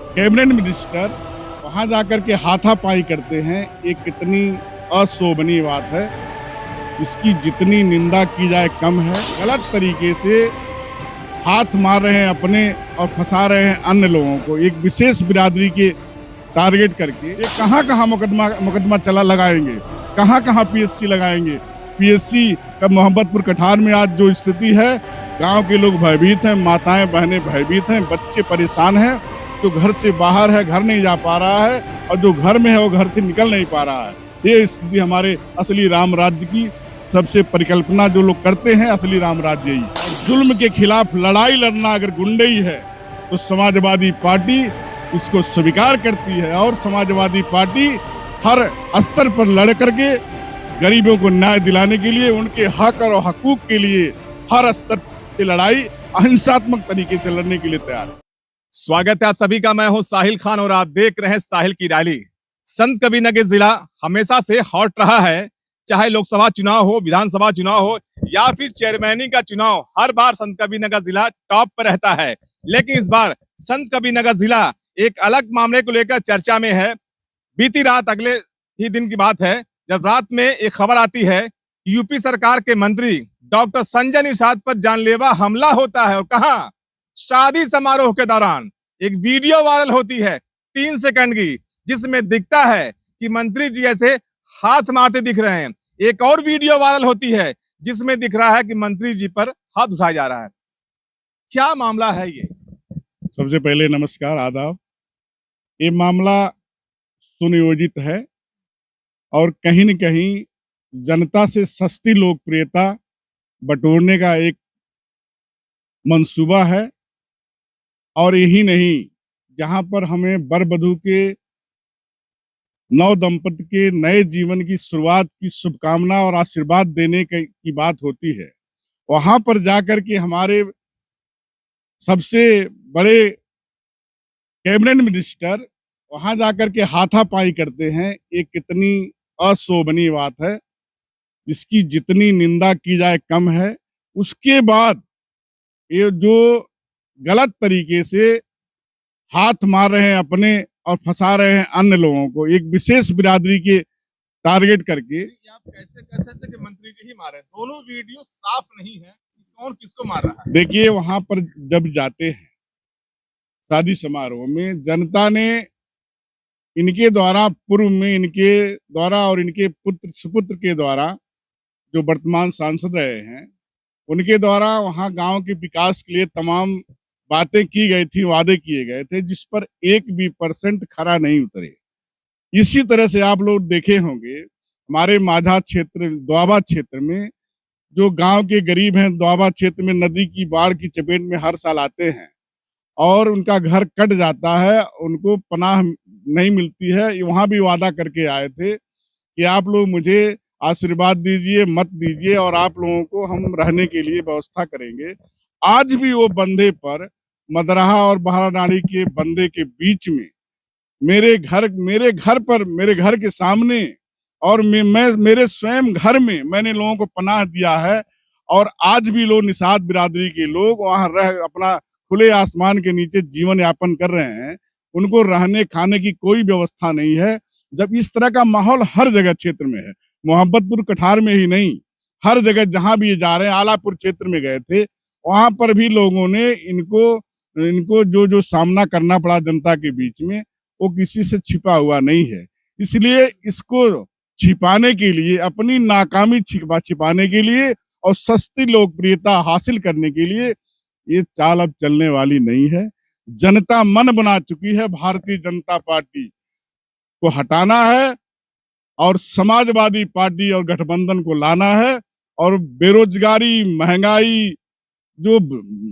Cabinet minister वहां जाकर के हाथापाई करते हैं। ये कितनी अशोभनीय बात है। इसकी जितनी निंदा की जाए कम है। गलत तरीके से हाथ मार रहे हैं अपने और फंसा रहे हैं अन्य लोगों को, एक विशेष बिरादरी के टारगेट करके। ये कहाँ कहाँ मुकदमा चला लगाएंगे, कहाँ कहाँ पीएससी लगाएंगे। पीएससी का मोहम्मदपुर कठार में आज जो स्थिति है, गांव के लोग भयभीत हैं, माताएं बहनें भयभीत हैं, बच्चे परेशान हैं। जो घर से बाहर है, घर नहीं जा पा रहा है, और जो घर में है वो घर से निकल नहीं पा रहा है। ये स्थिति हमारे असली राम राज्य की सबसे परिकल्पना जो लोग करते हैं, असली राम राज्य ही। जुल्म के खिलाफ लड़ाई लड़ना अगर गुंडई है तो समाजवादी पार्टी इसको स्वीकार करती है, और समाजवादी पार्टी हर स्तर पर लड़ करके गरीबों को न्याय दिलाने के लिए, उनके हक और हकूक के लिए हर स्तर से लड़ाई अहिंसात्मक तरीके से लड़ने के लिए तैयार है। स्वागत है आप सभी का। मैं हूं साहिल खान और आप देख रहे हैं साहिल की रैली। संत कबीरनगर जिला हमेशा से हॉट रहा है, चाहे लोकसभा चुनाव हो, विधानसभा चुनाव हो या फिर चेयरमैनी का चुनाव, हर बार संत कबीरनगर जिला टॉप पर रहता है। लेकिन इस बार संत कबीरनगर जिला एक अलग मामले को लेकर चर्चा में है। बीती रात, अगले ही दिन की बात है, जब रात में एक खबर आती है कि यूपी सरकार के मंत्री डॉक्टर संजय निषाद पर जानलेवा हमला होता है। और कहाँ? शादी समारोह के दौरान एक वीडियो वायरल होती है 3 सेकंड की, जिसमें दिखता है कि मंत्री जी ऐसे हाथ मारते दिख रहे हैं। एक और वीडियो वायरल होती है जिसमें दिख रहा है कि मंत्री जी पर हाथ उठाया जा रहा है। क्या मामला है ये? सबसे पहले नमस्कार, आदाब। ये मामला सुनियोजित है और कहीं न कहीं जनता से सस्ती लोकप्रियता बटोरने का एक मंसूबा है। और यही नहीं, जहां पर हमें वर वधू के नव दंपति के नए जीवन की शुरुआत की शुभकामना और आशीर्वाद देने की बात होती है, वहां पर जाकर के हमारे सबसे बड़े कैबिनेट मिनिस्टर वहां जाकर के हाथापाई करते हैं। ये कितनी अशोभनीय बात है। इसकी जितनी निंदा की जाए कम है। उसके बाद ये जो गलत तरीके से हाथ मार रहे हैं अपने और फंसा रहे हैं अन्य लोगों को, एक विशेष बिरादरी के टारगेट करके। आप कैसे कह सकते हैं कि मंत्री जी ही मारे? दोनों वीडियो साफ नहीं है, कौन किसको मार रहा है? देखिए, वहां पर जब जाते हैं शादी समारोह में, जनता ने इनके द्वारा, पूर्व में इनके द्वारा और इनके पुत्र सुपुत्र के द्वारा जो वर्तमान सांसद रहे हैं, उनके द्वारा वहां गांव के विकास के लिए तमाम बातें की गई थी, वादे किए गए थे, जिस पर 1 भी % खरा नहीं उतरे। इसी तरह से आप लोग देखे होंगे, हमारे माझा क्षेत्र, दोआबा क्षेत्र में जो गांव के गरीब हैं, दोआबा क्षेत्र में नदी की बाढ़ की चपेट में हर साल आते हैं और उनका घर कट जाता है, उनको पनाह नहीं मिलती है। वहां भी वादा करके आए थे कि आप लोग मुझे आशीर्वाद दीजिए, मत दीजिए, और आप लोगों को हम रहने के लिए व्यवस्था करेंगे। आज भी वो बंदे पर, मदरहा और बहराडांडी के बंदे के बीच में, मेरे घर के सामने और मैं मेरे स्वयं घर में मैंने लोगों को पनाह दिया है। और आज भी लोग, निषाद बिरादरी के लोग वहां रह अपना खुले आसमान के नीचे जीवन यापन कर रहे हैं। उनको रहने खाने की कोई व्यवस्था नहीं है। जब इस तरह का माहौल हर जगह क्षेत्र में है, मोहम्मदपुर कठार में ही नहीं, हर जगह जहां भी ये जा रहे हैं, आलापुर क्षेत्र में गए थे, वहां पर भी लोगों ने इनको जो सामना करना पड़ा जनता के बीच में, वो किसी से छिपा हुआ नहीं है। इसलिए इसको छिपाने के लिए, अपनी नाकामी छिपाने के लिए और सस्ती लोकप्रियता हासिल करने के लिए ये चाल अब चलने वाली नहीं है। जनता मन बना चुकी है। भारतीय जनता पार्टी को हटाना है और समाजवादी पार्टी और गठबंधन को लाना है। और बेरोजगारी, महंगाई, जो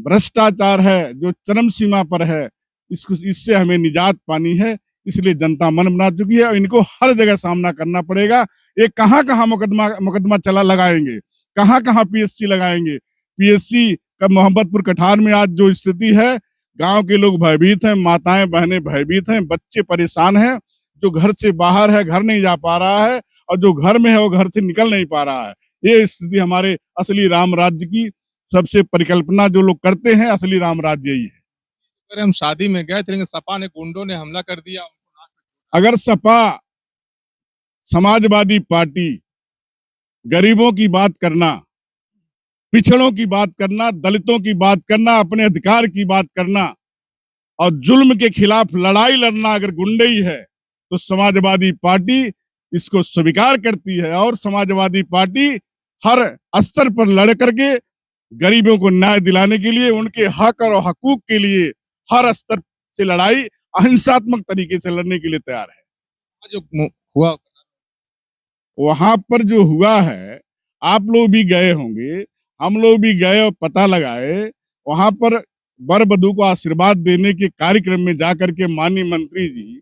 भ्रष्टाचार है, जो चरम सीमा पर है, इससे हमें निजात पानी है। इसलिए जनता मन बना चुकी है और इनको हर जगह सामना करना पड़ेगा। ये कहाँ कहाँ मुकदमा चला लगाएंगे, कहाँ कहाँ पीएससी लगाएंगे। पीएससी का मोहम्मदपुर कठार में आज जो स्थिति है, गांव के लोग भयभीत हैं, माताएं बहनें भयभीत हैं, बच्चे परेशान हैं। जो घर से बाहर है, घर नहीं जा पा रहा है, और जो घर में है वो घर से निकल नहीं पा रहा है। ये स्थिति हमारे असली राम राज्य की सबसे परिकल्पना जो लोग करते हैं, असली राम राज्य यही है। अगर हम शादी में गए थे लेकिन सपा ने गुंडों ने हमला कर दिया। अगर सपा समाजवादी पार्टी गरीबों की बात करना, पिछड़ों की बात करना, दलितों की बात करना, अपने अधिकार की बात करना और जुल्म के खिलाफ लड़ाई लड़ना अगर गुंडई है तो समाजवादी पार्टी इसको स्वीकार करती है। और समाजवादी पार्टी हर स्तर पर लड़ करके गरीबों को न्याय दिलाने के लिए, उनके हक और हकूक के लिए हर स्तर से लड़ाई अहिंसात्मक तरीके से लड़ने के लिए तैयार है। जो हुआ वहां पर जो हुआ है, आप लोग भी गए होंगे, हम लोग भी गए और पता लगाए। वहां पर वर वधू को आशीर्वाद देने के कार्यक्रम में जाकर के माननीय मंत्री जी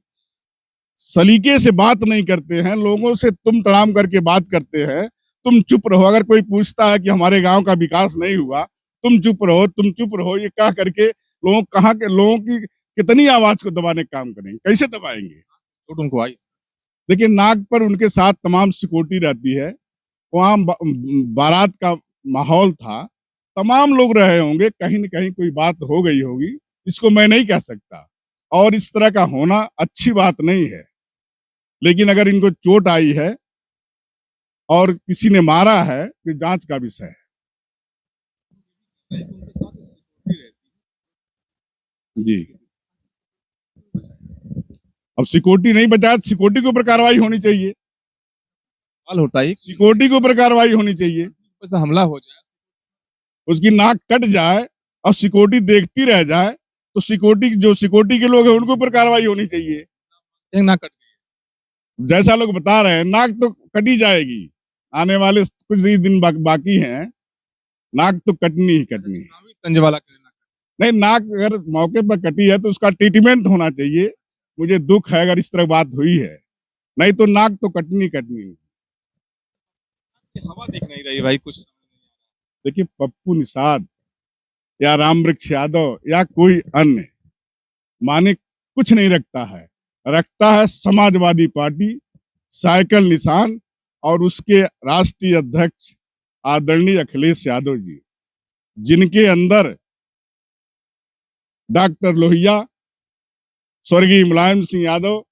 सलीके से बात नहीं करते हैं, लोगों से तुम तड़ाम करके बात करते हैं। तुम चुप रहो, अगर कोई पूछता है कि हमारे गांव का विकास नहीं हुआ, तुम चुप रहो, तुम चुप रहो, ये कह करके लोगों की कितनी आवाज को दबाने का काम करेंगे, कैसे दबाएंगे? चोट उनको आई। देखिए, नाक पर उनके साथ तमाम सिक्योरिटी रहती है, वहां बारात का माहौल था, तमाम लोग रहे होंगे, कहीं न कहीं कोई बात हो गई होगी, इसको मैं नहीं कह सकता। और इस तरह का होना अच्छी बात नहीं है। लेकिन अगर इनको चोट आई है और किसी ने मारा है तो जांच का विषय है। जी, अब सिक्योरिटी नहीं बचाया तो सिक्योरिटी के ऊपर कार्रवाई होनी चाहिए, सवाल होता है सिक्योरिटी के ऊपर कार्रवाई होनी चाहिए। कि हमला हो जाए, उसकी नाक कट जाए और सिक्योरिटी देखती रह जाए तो सिक्योरिटी के लोग हैं उनके ऊपर कार्रवाई होनी चाहिए। एक ना कट जैसा लोग बता रहे हैं, नाक तो कटी जाएगी, आने वाले कुछ ही दिन बाकी हैं, नाक तो कटनी ही कटनी है। तंज वाला करना। नहीं, नाक अगर मौके पर कटी है तो उसका ट्रीटमेंट होना चाहिए। मुझे दुख है अगर इस तरह बात हुई है, नहीं तो नाक तो कटनी कटनी है। हवा दिख नहीं रही भाई कुछ। देखिए, पप्पू निषाद या रामवृक्ष यादव या कोई अन्य माने कुछ नहीं रखता है, रखता है समाजवादी पार्टी, साइकिल निशान और उसके राष्ट्रीय अध्यक्ष आदरणीय अखिलेश यादव जी, जिनके अंदर डॉक्टर लोहिया, स्वर्गीय मुलायम सिंह यादव,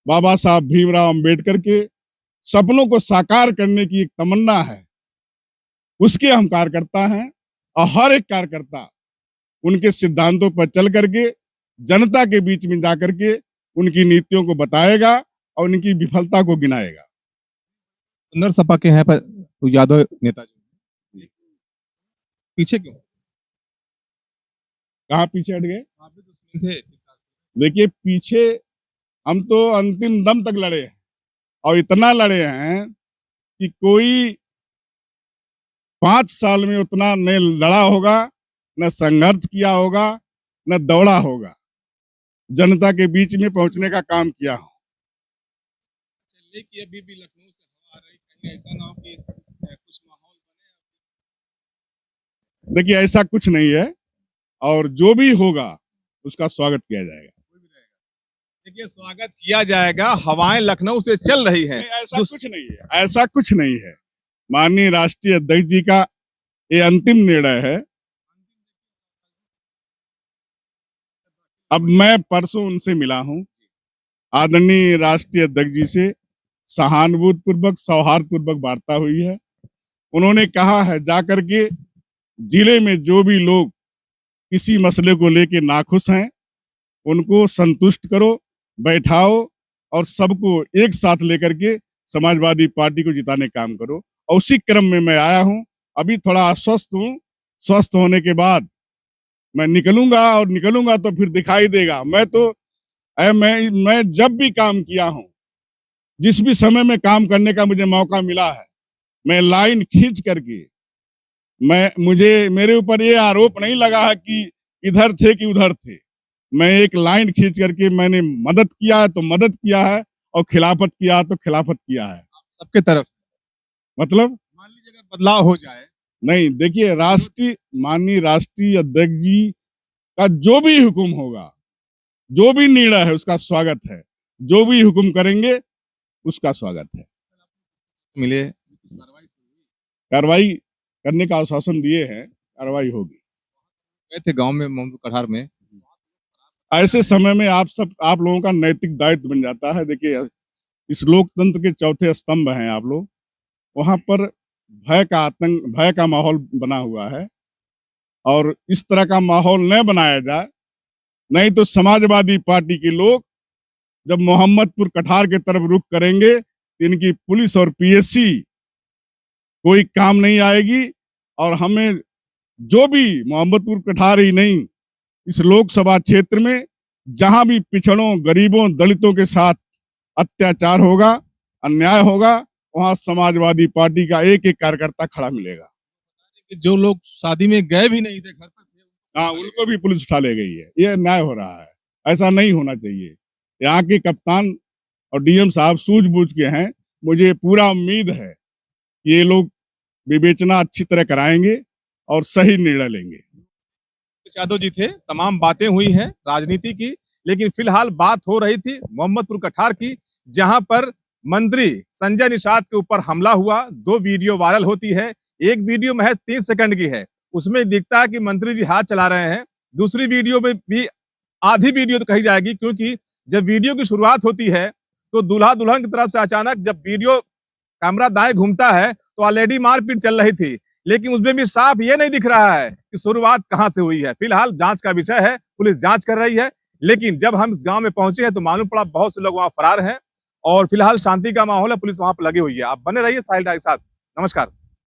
बाबा साहब भीमराव अंबेडकर के सपनों को साकार करने की एक तमन्ना है, उसके हम कार्यकर्ता हैं। और हर एक कार्यकर्ता उनके सिद्धांतों पर चल करके जनता के बीच में जाकर के उनकी नीतियों को बताएगा और उनकी विफलता को गिनाएगा। सुंदर सपा के हैं पर यादव नेताजी पीछे क्यों? कहाँ पीछे हट गए? आप भी तो थे। देखिए, पीछे हम तो अंतिम दम तक लड़े हैं और इतना लड़े हैं कि कोई 5 साल में उतना न लड़ा होगा, न संघर्ष किया होगा, न दौड़ा होगा, जनता के बीच में पहुंचने का काम किया हो। चलिए कि अभी भी लखनऊ से हवा आ रही, कहीं ऐसा ना हो कि कुछ माहौल बने। देखिए, ऐसा कुछ नहीं है और जो भी होगा उसका स्वागत किया जाएगा। देखिए, स्वागत किया जाएगा, हवाएं लखनऊ से चल रही हैं। ऐसा कुछ नहीं है, ऐसा कुछ नहीं है। माननीय राष्ट्रीय अध्यक्ष जी का ये अंतिम निर्णय है। अब मैं परसों उनसे मिला हूं, आदरणीय राष्ट्रीय अध्यक्ष जी से सहानुभूति पूर्वक सौहार्द पूर्वक वार्ता हुई है। उन्होंने कहा है जाकर के जिले में जो भी लोग किसी मसले को लेके नाखुश हैं उनको संतुष्ट करो, बैठाओ और सबको एक साथ लेकर के समाजवादी पार्टी को जिताने का काम करो। और उसी क्रम में मैं आया हूं। अभी थोड़ा अस्वस्थ हूं, स्वस्थ होने के बाद मैं निकलूंगा और निकलूंगा तो फिर दिखाई देगा। मैं जब भी काम किया हूं, जिस भी समय में काम करने का मुझे मौका मिला है, मैं लाइन खींच करके मुझे मेरे ऊपर ये आरोप नहीं लगा है कि इधर थे कि उधर थे। मैं एक लाइन खींच करके मैंने मदद किया है तो मदद किया है और खिलाफत किया है तो खिलाफत किया है। सबके तरफ मतलब मान लीजिए अगर बदलाव हो जाए। नहीं, देखिए, माननीय राष्ट्रीय अध्यक्ष जी का जो भी हुक्म होगा, जो भी निर्णय है उसका स्वागत है, जो भी हुक्म करेंगे उसका स्वागत है। मिले कार्रवाई करने का आश्वासन दिए हैं, कार्रवाई होगी। गए थे गांव में मोहम्मद कठार में, ऐसे समय में आप लोगों का नैतिक दायित्व बन जाता है। देखिए, इस लोकतंत्र के चौथे स्तंभ हैं आप लोग, वहां पर भय का माहौल बना हुआ है और इस तरह का माहौल न बनाया जाए, नहीं तो समाजवादी पार्टी के लोग जब मोहम्मदपुर कठार के तरफ रुख करेंगे तो इनकी पुलिस और पीएससी कोई काम नहीं आएगी और हमें जो भी मोहम्मदपुर कठार ही नहीं, इस लोकसभा क्षेत्र में जहां भी पिछड़ों, गरीबों, दलितों के साथ अत्याचार होगा, अन्याय होगा, वहां समाजवादी पार्टी का एक एक कार्यकर्ता खड़ा मिलेगा। जो लोग शादी में गए भी नहीं थे, घर पर थे, हाँ, उनको भी पुलिस उठा ले गई है। ये अन्याय हो रहा है, ऐसा नहीं होना चाहिए। यहाँ के कप्तान और डीएम साहब सूझबूझ के हैं। मुझे पूरा उम्मीद है कि ये लोग विवेचना अच्छी तरह कराएंगे और सही निर्णय लेंगे। यादव जी थे, तमाम बातें हुई हैं राजनीति की, लेकिन फिलहाल बात हो रही थी मोहम्मदपुर कठार की, जहां पर मंत्री संजय निषाद के ऊपर हमला हुआ। 2 वीडियो वायरल होती है। एक वीडियो महज 30 सेकंड की है, उसमें दिखता है कि मंत्री जी हाथ चला रहे हैं। दूसरी वीडियो में भी आधी वीडियो तो कही जाएगी, क्योंकि जब वीडियो की शुरुआत होती है तो दूल्हा दुल्हन की तरफ से अचानक जब वीडियो कैमरा दाएं घूमता है तो ऑलरेडी मारपीट चल रही थी, लेकिन उसमें भी साफ ये नहीं दिख रहा है कि शुरुआत कहां से हुई है। फिलहाल जांच का विषय है, पुलिस जांच कर रही है, लेकिन जब हम इस गांव में पहुंचे हैं तो मालूम पड़ा बहुत से लोग वहां फरार हैं और फिलहाल शांति का माहौल है, पुलिस वहां पर लगी हुई है। आप बने रहिए साहिल के साथ। नमस्कार।